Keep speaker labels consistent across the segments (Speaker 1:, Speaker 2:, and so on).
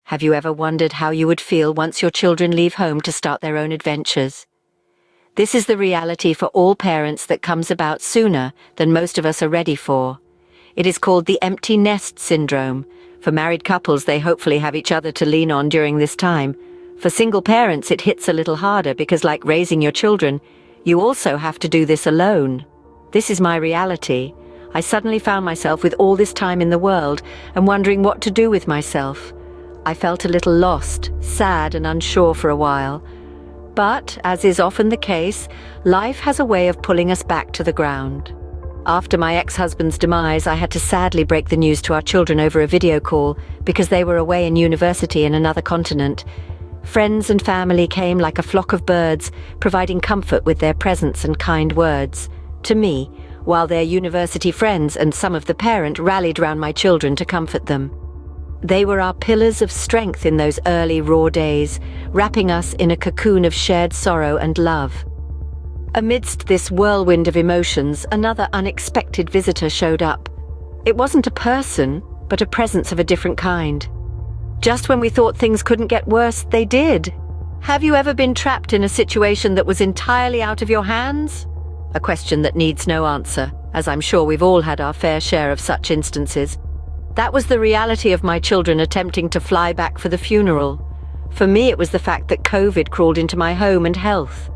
Speaker 1: Have you ever wondered how you would feel once your children leave home to start their own adventures? This is the reality for all parents that comes about sooner than most of us are ready for. It is called the empty nest syndrome. For married couples, they hopefully have each other to lean on during this time. For single parents, it hits a little harder because, like raising your children, you also have to do this alone. This is my reality. I suddenly found myself with all this time in the world and wondering what to do with myself. I felt a little lost, sad and unsure for a while. But, as is often the case, life has a way of pulling us back to the ground. After my ex-husband's demise, I had to sadly break the news to our children over a video call because they were away in university in another continent. Friends and family came like a flock of birds, providing comfort with their presence and kind words to me, while their university friends and some of the parent rallied round my children to comfort them. They were our pillars of strength in those early, raw days, wrapping us in a cocoon of shared sorrow and love. Amidst this whirlwind of emotions, another unexpected visitor showed up. It wasn't a person, but a presence of a different kind. Just when we thought things couldn't get worse, they did. Have you ever been trapped in a situation that was entirely out of your hands? A question that needs no answer, as I'm sure we've all had our fair share of such instances. That was the reality of my children attempting to fly back for the funeral. For me, it was the fact that COVID crawled into my home and health.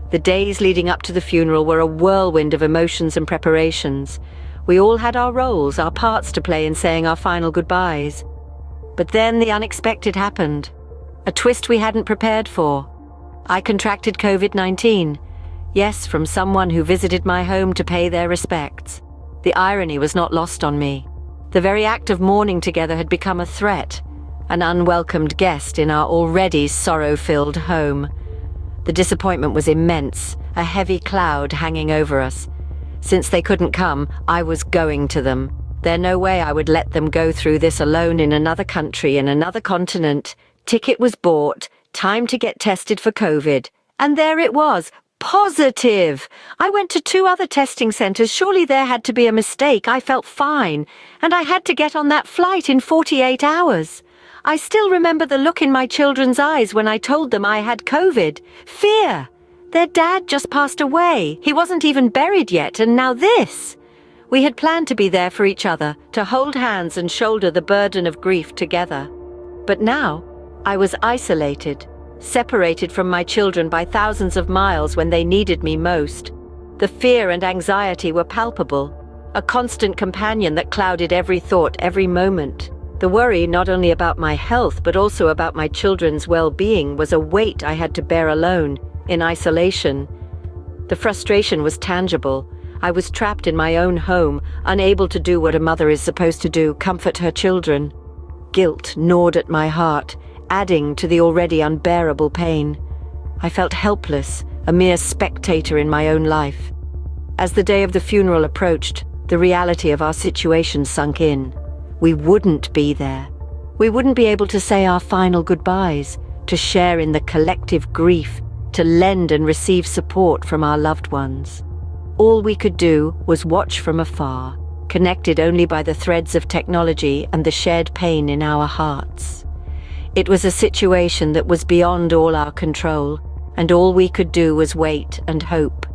Speaker 1: The days leading up to the funeral were a whirlwind of emotions and preparations. We all had our roles, our parts to play in saying our final goodbyes. But then the unexpected happened. A twist we hadn't prepared for. I contracted COVID-19. Yes, from someone who visited my home to pay their respects. The irony was not lost on me. The very act of mourning together had become a threat, an unwelcomed guest in our already sorrow-filled home. The disappointment was immense, a heavy cloud hanging over us. Since they couldn't come, I was going to them. There's no way I would let them go through this alone in another country, in another continent. Ticket was bought, time to get tested for COVID. And there it was. Positive! I went to 2 other testing centers. Surely there had to be a mistake. I felt fine. And I had to get on that flight in 48 hours. I still remember the look in my children's eyes when I told them I had COVID. Fear! Their dad just passed away. He wasn't even buried yet, and now this! We had planned to be there for each other, to hold hands and shoulder the burden of grief together. But now, I was isolated. Separated from my children by thousands of miles when they needed me most. The fear and anxiety were palpable, a constant companion that clouded every thought, every moment. The worry not only about my health but also about my children's well-being was a weight I had to bear alone, in isolation. The frustration was tangible. I was trapped in my own home, unable to do what a mother is supposed to do, comfort her children. Guilt gnawed at my heart, adding to the already unbearable pain. I felt helpless, a mere spectator in my own life. As the day of the funeral approached, the reality of our situation sunk in. We wouldn't be there. We wouldn't be able to say our final goodbyes, to share in the collective grief, to lend and receive support from our loved ones. All we could do was watch from afar, connected only by the threads of technology and the shared pain in our hearts. It was a situation that was beyond all our control, and all we could do was wait and hope.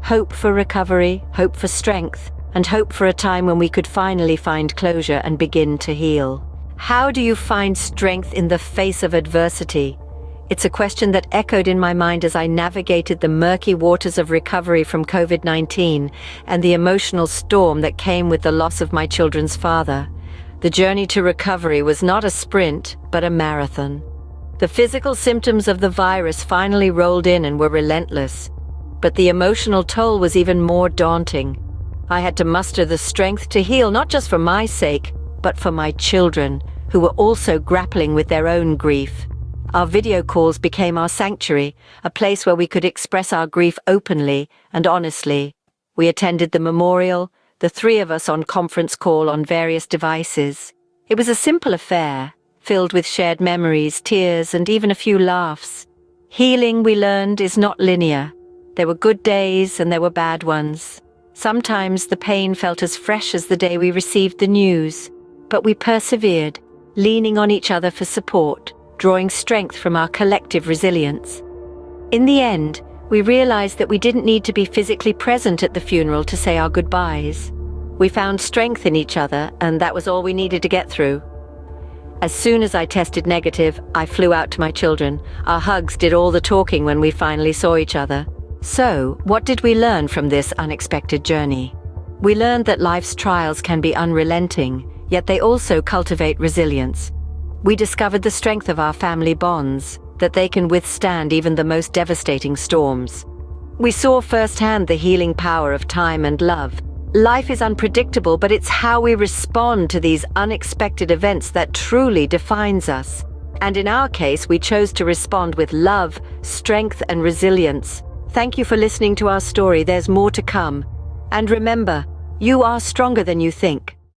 Speaker 1: Hope for recovery, hope for strength, and hope for a time when we could finally find closure and begin to heal. How do you find strength in the face of adversity? It's a question that echoed in my mind as I navigated the murky waters of recovery from COVID-19 and the emotional storm that came with the loss of my children's father. The journey to recovery was not a sprint, but a marathon. The physical symptoms of the virus finally rolled in and were relentless. But the emotional toll was even more daunting. I had to muster the strength to heal, not just for my sake, but for my children, who were also grappling with their own grief. Our video calls became our sanctuary, a place where we could express our grief openly and honestly. We attended the memorial, the 3 of us on conference call on various devices. It was a simple affair, filled with shared memories, tears, and even a few laughs. Healing, we learned, is not linear. There were good days and there were bad ones. Sometimes the pain felt as fresh as the day we received the news, but we persevered. leaning on each other for support, drawing strength from our collective resilience. In the end, we realized that we didn't need to be physically present at the funeral to say our goodbyes. We found strength in each other, and that was all we needed to get through. As soon as I tested negative, I flew out to my children. Our hugs did all the talking when we finally saw each other. So, what did we learn from this unexpected journey? We learned that life's trials can be unrelenting, yet they also cultivate resilience. We discovered the strength of our family bonds, that they can withstand even the most devastating storms. We saw firsthand the healing power of time and love. Life is unpredictable, but it's how we respond to these unexpected events that truly defines us. And in our case, we chose to respond with love, strength, and resilience. Thank you for listening to our story. There's more to come. And remember, you are stronger than you think.